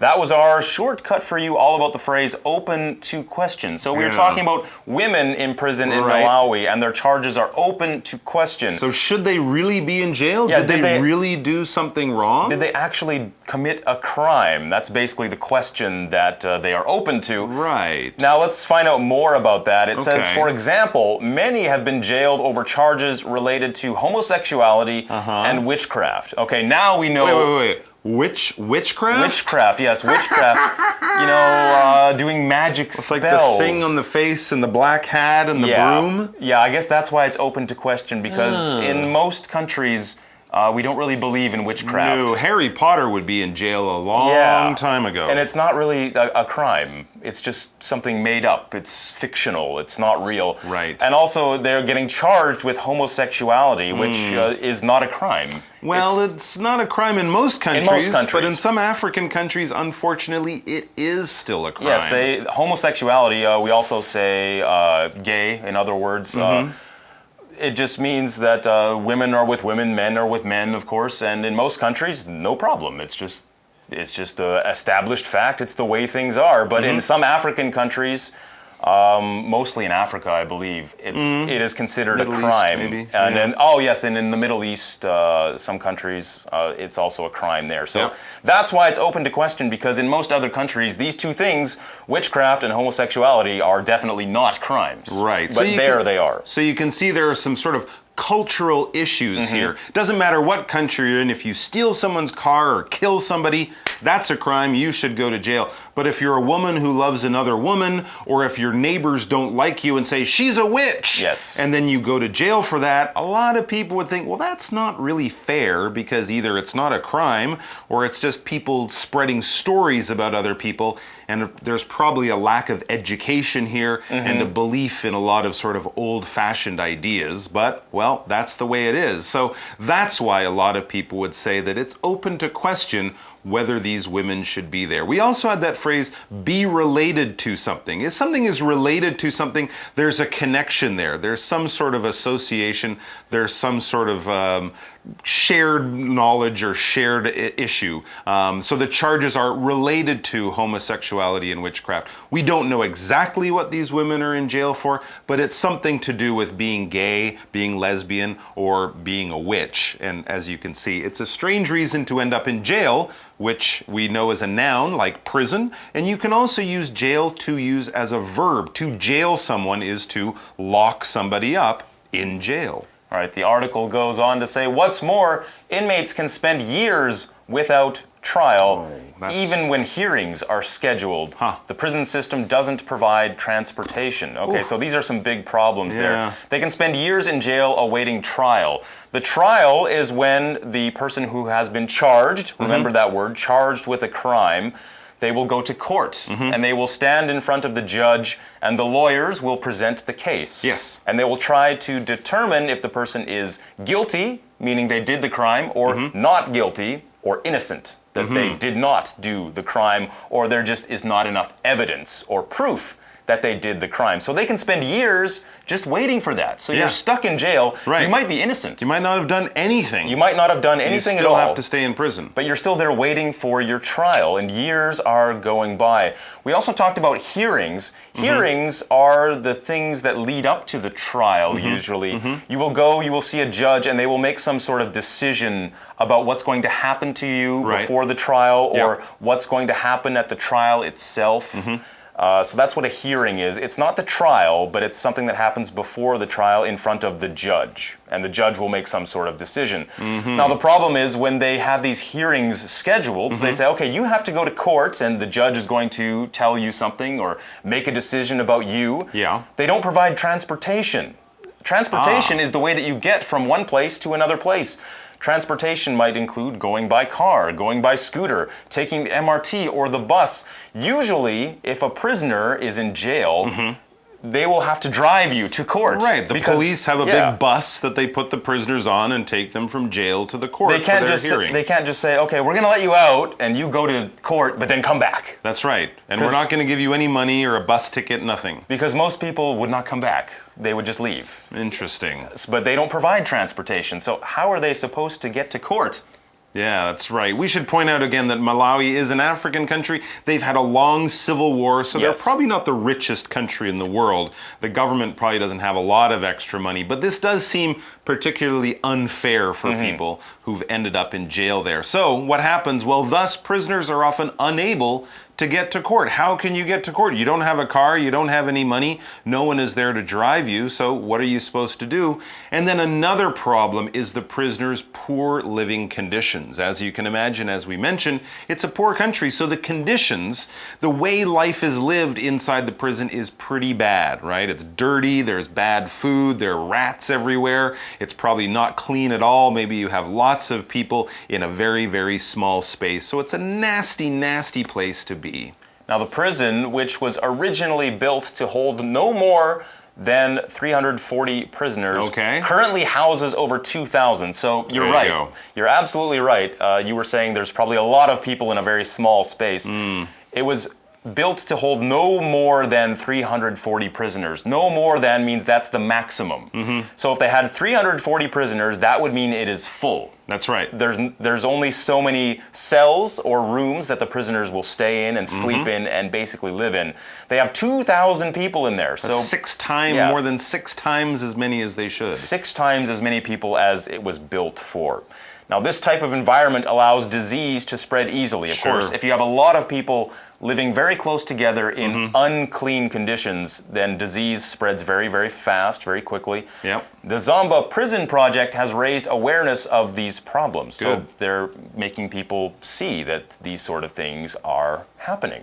That was our shortcut for you all about the phrase open to question. So we were talking about women in prison in Malawi, and their charges are open to question. So should they really be in jail? Yeah, did they really do something wrong? Did they actually commit a crime? That's basically the question that they are open to. Right. Now let's find out more about that. It says, for example, many have been jailed over charges related to homosexuality and witchcraft. Okay, now we know... Wait. Witchcraft? Witchcraft, yes, witchcraft. Doing magic spells. It's like the thing on the face and the black hat and the broom? Yeah, I guess that's why it's open to question, because in most countries, we don't really believe in witchcraft. No, Harry Potter would be in jail a long time ago. And it's not really a crime. It's just something made up. It's fictional. It's not real. Right. And also, they're getting charged with homosexuality, which is not a crime. Well, it's not a crime in most countries. But in some African countries, unfortunately, it is still a crime. Yes, homosexuality, we also say gay, in other words. It just means that women are with women, men are with men, of course, and in most countries, no problem. It's just an established fact. It's the way things are. But in some African countries, mostly in Africa, I believe, it is considered Middle a crime. East, maybe. And then, and in the Middle East, some countries, it's also a crime there. So that's why it's open to question, because in most other countries, these two things, witchcraft and homosexuality, are definitely not crimes. Right. But they are. So you can see there are some sort of cultural issues here. Doesn't matter what country you're in, if you steal someone's car or kill somebody, that's a crime, you should go to jail. But if you're a woman who loves another woman, or if your neighbors don't like you and say, she's a witch, and then you go to jail for that, a lot of people would think, well, that's not really fair, because either it's not a crime, or it's just people spreading stories about other people, and there's probably a lack of education here and a belief in a lot of sort of old-fashioned ideas. But, well, that's the way it is. So that's why a lot of people would say that it's open to question whether these women should be there. We also had that phrase, be related to something. If something is related to something, there's a connection there. There's some sort of association. There's some sort of shared knowledge or shared issue. So the charges are related to homosexuality and witchcraft. We don't know exactly what these women are in jail for, but it's something to do with being gay, being lesbian, or being a witch. And as you can see, it's a strange reason to end up in jail, which we know as a noun, like prison. And you can also use jail to use as a verb. To jail someone is to lock somebody up in jail. All right, the article goes on to say, what's more, inmates can spend years without trial, even when hearings are scheduled. The prison system doesn't provide transportation. Okay, so these are some big problems there. They can spend years in jail awaiting trial. The trial is when the person who has been charged, remember that word, charged with a crime, they will go to court and they will stand in front of the judge, and the lawyers will present the case. Yes. And they will try to determine if the person is guilty, meaning they did the crime, or not guilty, or innocent, that they did not do the crime, or there just is not enough evidence or proof that they did the crime. So they can spend years just waiting for that. So you're stuck in jail. You might be innocent. You might not have done anything. You might not have done anything at all. You still have to stay in prison. But you're still there waiting for your trial, and years are going by. We also talked about hearings. Hearings are the things that lead up to the trial, usually. You will go, you will see a judge, and they will make some sort of decision about what's going to happen to you before the trial, or what's going to happen at the trial itself. So that's what a hearing is. It's not the trial, but it's something that happens before the trial in front of the judge. And the judge will make some sort of decision. Now the problem is when they have these hearings scheduled, so they say, okay, you have to go to court, and the judge is going to tell you something or make a decision about you. They don't provide transportation. Transportation is the way that you get from one place to another place. Transportation might include going by car, going by scooter, taking the MRT or the bus. Usually, if a prisoner is in jail, they will have to drive you to court. The police have a big bus that they put the prisoners on and take them from jail to the court for their hearing. They can't just say, okay, we're going to let you out and you go to court, but then come back. That's right. And we're not going to give you any money or a bus ticket, nothing. Because most people would not come back. They would just leave. Interesting. But they don't provide transportation. So how are they supposed to get to court? Yeah, that's right. We should point out again that Malawi is an African country. They've had a long civil war, so they're probably not the richest country in the world. The government probably doesn't have a lot of extra money, but this does seem particularly unfair for people who've ended up in jail there. So what happens? Well, thus prisoners are often unable to get to court. How can you get to court? You don't have a car, you don't have any money, no one is there to drive you, so what are you supposed to do? And then another problem is the prisoners' poor living conditions. As you can imagine, as we mentioned, it's a poor country, so the conditions, the way life is lived inside the prison is pretty bad, right? It's dirty, there's bad food, there are rats everywhere, it's probably not clean at all, maybe you have lots of people in a very, very small space, so it's a nasty, nasty place to be. Now, the prison, which was originally built to hold no more than 340 prisoners, currently houses over 2,000. So you're right. You're absolutely right. You were saying there's probably a lot of people in a very small space. It was built to hold no more than 340 prisoners. No more than means that's the maximum. So if they had 340 prisoners, that would mean it is full. That's right. There's only so many cells or rooms that the prisoners will stay in and sleep in and basically live in. They have 2,000 people in there. So more than 6 times as many as they should. 6 times as many people as it was built for. Now, this type of environment allows disease to spread easily. Of course, if you have a lot of people living very close together in unclean conditions, then disease spreads very, very fast, very quickly. The Zomba Prison Project has raised awareness of these problems. So they're making people see that these sort of things are happening.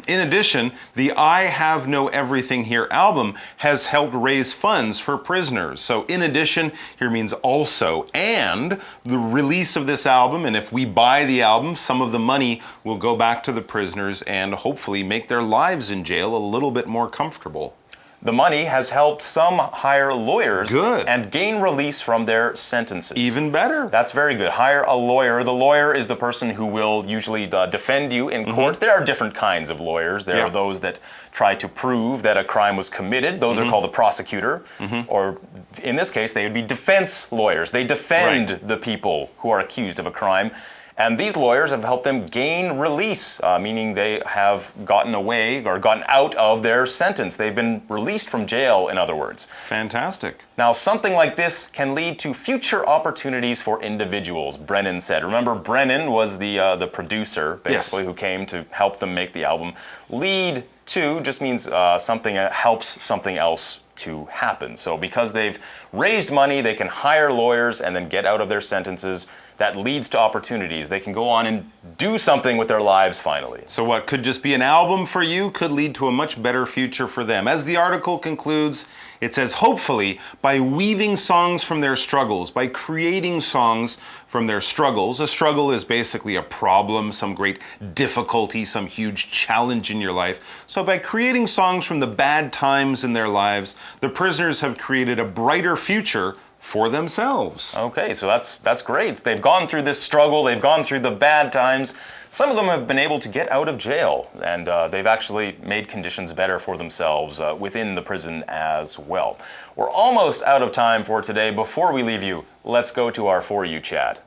In addition, the I Have No Everything Here album has helped raise funds for prisoners. So in addition here means also, and the release of this album, and if we buy the album, some of the money will go back to the prisoners and hopefully make their lives in jail a little bit more comfortable. The money has helped some hire lawyers and gain release from their sentences. Even better. That's very good. Hire a lawyer. The lawyer is the person who will usually defend you in court. There are different kinds of lawyers. There are those that try to prove that a crime was committed. Those are called the prosecutor. Or in this case, they would be defense lawyers. They defend the people who are accused of a crime. And these lawyers have helped them gain release, meaning they have gotten away or gotten out of their sentence. They've been released from jail, in other words. Fantastic. Now, something like this can lead to future opportunities for individuals, Brennan said. Remember, Brennan was the producer, basically, who came to help them make the album. Lead to just means something that helps something else to happen. So because they've raised money, they can hire lawyers and then get out of their sentences. That leads to opportunities. They can go on and do something with their lives finally. So what could just be an album for you could lead to a much better future for them. As the article concludes, it says, hopefully, by weaving songs from their struggles, by creating songs from their struggles, a struggle is basically a problem, some great difficulty, some huge challenge in your life. So by creating songs from the bad times in their lives, the prisoners have created a brighter future for themselves. Okay, so that's great. They've gone through this struggle, they've gone through the bad times. Some of them have been able to get out of jail, and they've actually made conditions better for themselves within the prison as well. We're almost out of time for today. Before we leave you, let's go to our For You chat.